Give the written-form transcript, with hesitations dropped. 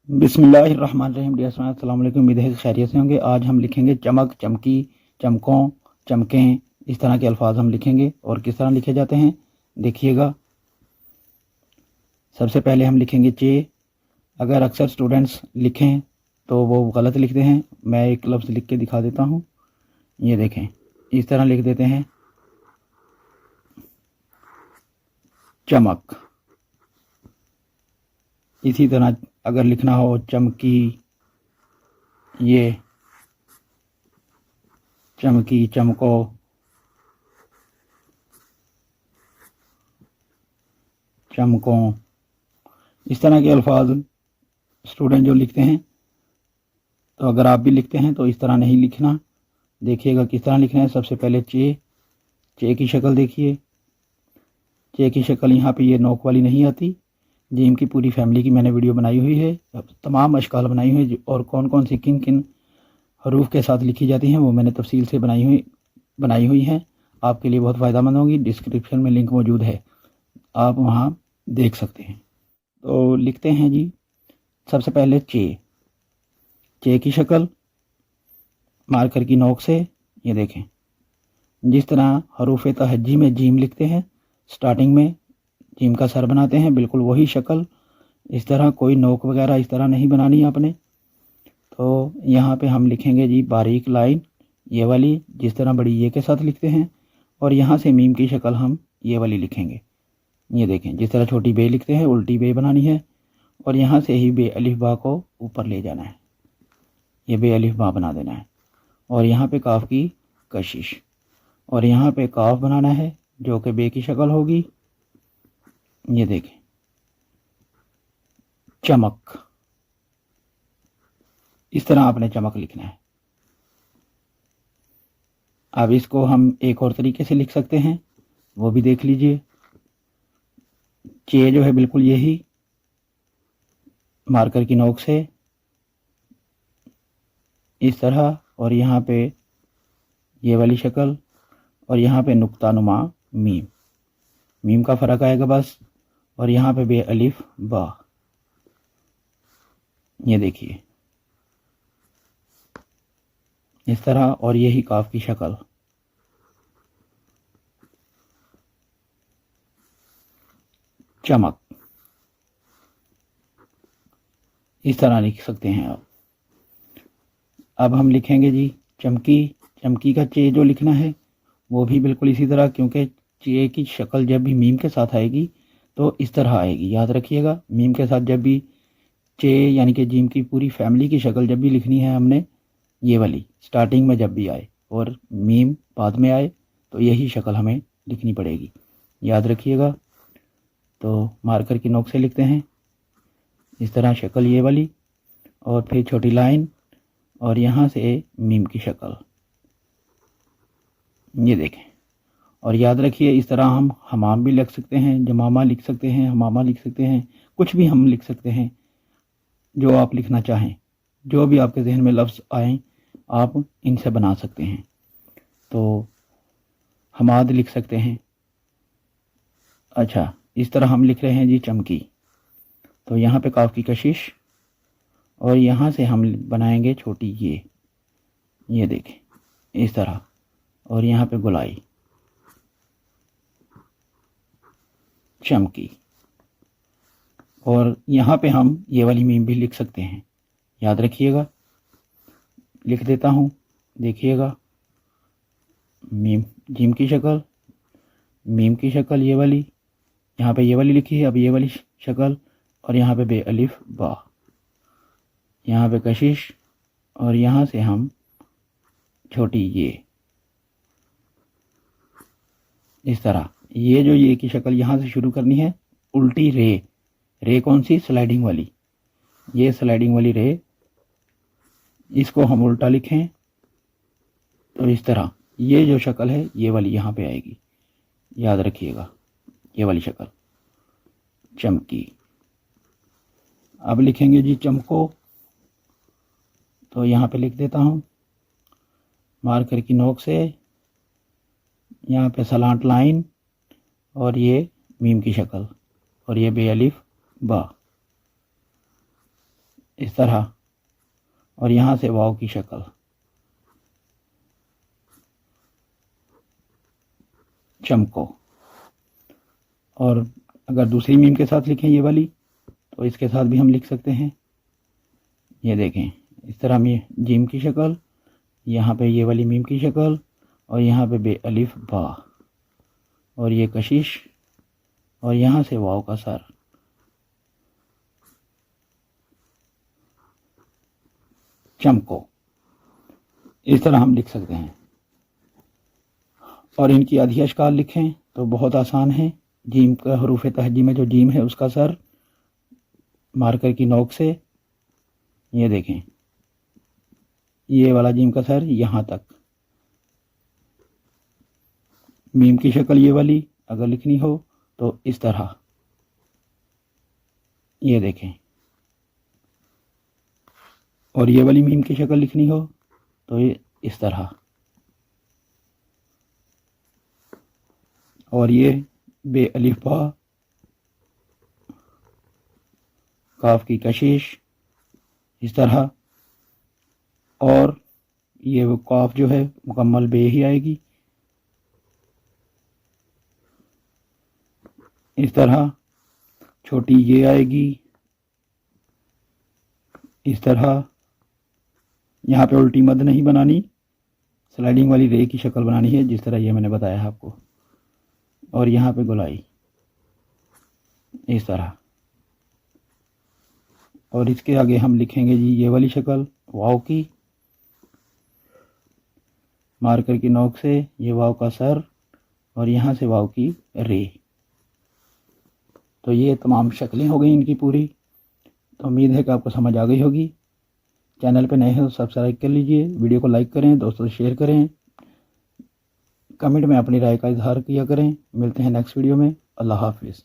बिस्मिल्लाहिर्रहमानिर्रहीम। Dear students, अस्सलाम वालेकुम। उम्मीद है कि खैरियत से होंगे। आज हम लिखेंगे चमक, चमकी, चमकों, चमकें। इस तरह के अल्फाज हम लिखेंगे और किस तरह लिखे जाते हैं देखिएगा। सबसे पहले हम लिखेंगे चे। अगर अक्सर स्टूडेंट्स लिखें तो वो गलत लिखते हैं। मैं एक लफ्ज़ लिख के दिखा देता हूँ। ये देखें, इस तरह लिख देते हैं चमक। इसी तरह अगर लिखना हो चमकी, ये चमकी, चमको, चमकों, इस तरह के अल्फाज स्टूडेंट जो लिखते हैं। तो अगर आप भी लिखते हैं तो इस तरह नहीं लिखना। देखिएगा किस तरह लिखना है। सबसे पहले चे। चे की शक्ल देखिए। चे की शक्ल यहाँ पे ये नोक वाली नहीं आती। जीम की पूरी फैमिली की मैंने वीडियो बनाई हुई है, तमाम अशकाल बनाई हुई है और कौन कौन सी किन किन हरूफ के साथ लिखी जाती हैं वो मैंने तफसील से बनाई हुई हैं। आपके लिए बहुत फ़ायदेमंद होंगी। डिस्क्रिप्शन में लिंक मौजूद है, आप वहाँ देख सकते हैं। तो लिखते हैं जी। सबसे पहले चे। चे की शक्ल मार्कर की नोक से, ये देखें, जिस तरह हरूफ तहज्जी में जीम लिखते हैं, स्टार्टिंग में जीम का सर बनाते हैं, बिल्कुल वही शक्ल। इस तरह कोई नोक वगैरह इस तरह नहीं बनानी आपने। तो यहाँ पे हम लिखेंगे जी बारीक लाइन, ये वाली, जिस तरह बड़ी ये के साथ लिखते हैं। और यहाँ से मीम की शक्ल हम ये वाली लिखेंगे। ये देखें, जिस तरह छोटी बे लिखते हैं उल्टी बे बनानी है और यहाँ से ही बे अलिफ बा को ऊपर ले जाना है। ये बे अलिफ बा बना देना है और यहाँ पे काफ की कशिश और यहाँ पे काफ बनाना है जो कि बे की शक्ल होगी। ये देखें, चमक। इस तरह आपने चमक लिखना है। अब इसको हम एक और तरीके से लिख सकते हैं, वो भी देख लीजिए। चे जो है बिल्कुल यही मार्कर की नोक से इस तरह और यहाँ पे ये वाली शक्ल और यहाँ पे नुक्ता नुमा मीम। मीम का फ़र्क आएगा बस। और यहाँ पे बे अलिफ बा। ये देखिए इस तरह और यही काफ की शक्ल। चमक इस तरह लिख सकते हैं आप। अब हम लिखेंगे जी चमकी। चमकी का चे जो लिखना है वो भी बिल्कुल इसी तरह, क्योंकि चे की शक्ल जब भी मीम के साथ आएगी तो इस तरह आएगी। याद रखिएगा, मीम के साथ जब भी चे यानी कि जिम की पूरी फैमिली की शक्ल जब भी लिखनी है हमने, ये वाली स्टार्टिंग में जब भी आए और मीम बाद में आए तो यही शक्ल हमें लिखनी पड़ेगी। याद रखिएगा। तो मार्कर की नोक से लिखते हैं इस तरह शक्ल ये वाली और फिर छोटी लाइन और यहाँ से मीम की शक्ल। ये देखें और याद रखिए इस तरह हम हमाम भी लिख सकते हैं, जमामा लिख सकते हैं, हमामा लिख सकते हैं, कुछ भी हम लिख सकते हैं जो आप लिखना चाहें। जो भी आपके जहन में लफ्ज़ आए आप इनसे बना सकते हैं। तो हमाद लिख सकते हैं। अच्छा, इस तरह हम लिख रहे हैं जी चमकी। तो यहाँ पे काफ की कशिश और यहाँ से हम बनाएंगे छोटी ये देखें इस तरह और यहाँ पे गुलाई, चमकी। और यहाँ पे हम ये वाली मीम भी लिख सकते हैं। याद रखिएगा, लिख देता हूँ, देखिएगा। मीम, जीम की शक्ल, मीम की शक्ल ये वाली, यहाँ पे ये वाली लिखी है। अब ये वाली शक्ल और यहाँ पे बे अलिफ बा, यहाँ पे कशिश और यहाँ से हम छोटी ये इस तरह। ये जो ये की शक्ल यहाँ से शुरू करनी है, उल्टी रे। रे कौन सी? स्लाइडिंग वाली। ये स्लाइडिंग वाली रे, इसको हम उल्टा लिखें तो इस तरह ये जो शक्ल है ये वाली यहाँ पे आएगी। याद रखिएगा, ये वाली शक्ल चमकी। अब लिखेंगे जी चमको। तो यहाँ पे लिख देता हूँ मार्कर की नोक से, यहाँ पे सलांट लाइन और ये मीम की शक्ल और ये बे अलिफ बा। इस तरह, और यहाँ से वाव की शक्ल, चमको। और अगर दूसरी मीम के साथ लिखें ये वाली, तो इसके साथ भी हम लिख सकते हैं। ये देखें, इस तरह में जीम की शक्ल, यहाँ पे ये वाली मीम की शक्ल, और यहाँ पे बे अलिफ बा, और ये कशिश, और यहाँ से वाव का सर। चमको, इस तरह हम लिख सकते हैं। और इनकी आधी अशकाल लिखें तो बहुत आसान है। जीम का हरूफ तहजी में जो जीम है उसका सर मार्कर की नोक से, ये देखें, ये वाला जीम का सर यहाँ तक। मीम की शक्ल ये वाली अगर लिखनी हो तो इस तरह, ये देखें। और ये वाली मीम की शक्ल लिखनी हो तो ये इस तरह। और ये बे अलिफ बा, काफ की कशिश, इस तरह। और ये वो काफ जो है मुकम्मल बे ही आएगी, इस तरह। छोटी ये आएगी इस तरह। यहाँ पे उल्टी मद नहीं बनानी, स्लाइडिंग वाली रे की शक्ल बनानी है, जिस तरह ये मैंने बताया है आपको। और यहाँ पे गोलाई इस तरह। और इसके आगे हम लिखेंगे जी ये वाली शक्ल वाव की, मार्कर की नोक से ये वाव का सर, और यहाँ से वाव की रे। तो ये तमाम शक्लें हो गई इनकी पूरी। तो उम्मीद है कि आपको समझ आ गई होगी। चैनल पे नए हैं तो सब्सक्राइब कर लीजिए, वीडियो को लाइक करें, दोस्तों से शेयर करें, कमेंट में अपनी राय का इजहार किया करें। मिलते हैं नेक्स्ट वीडियो में। अल्लाह हाफिज़।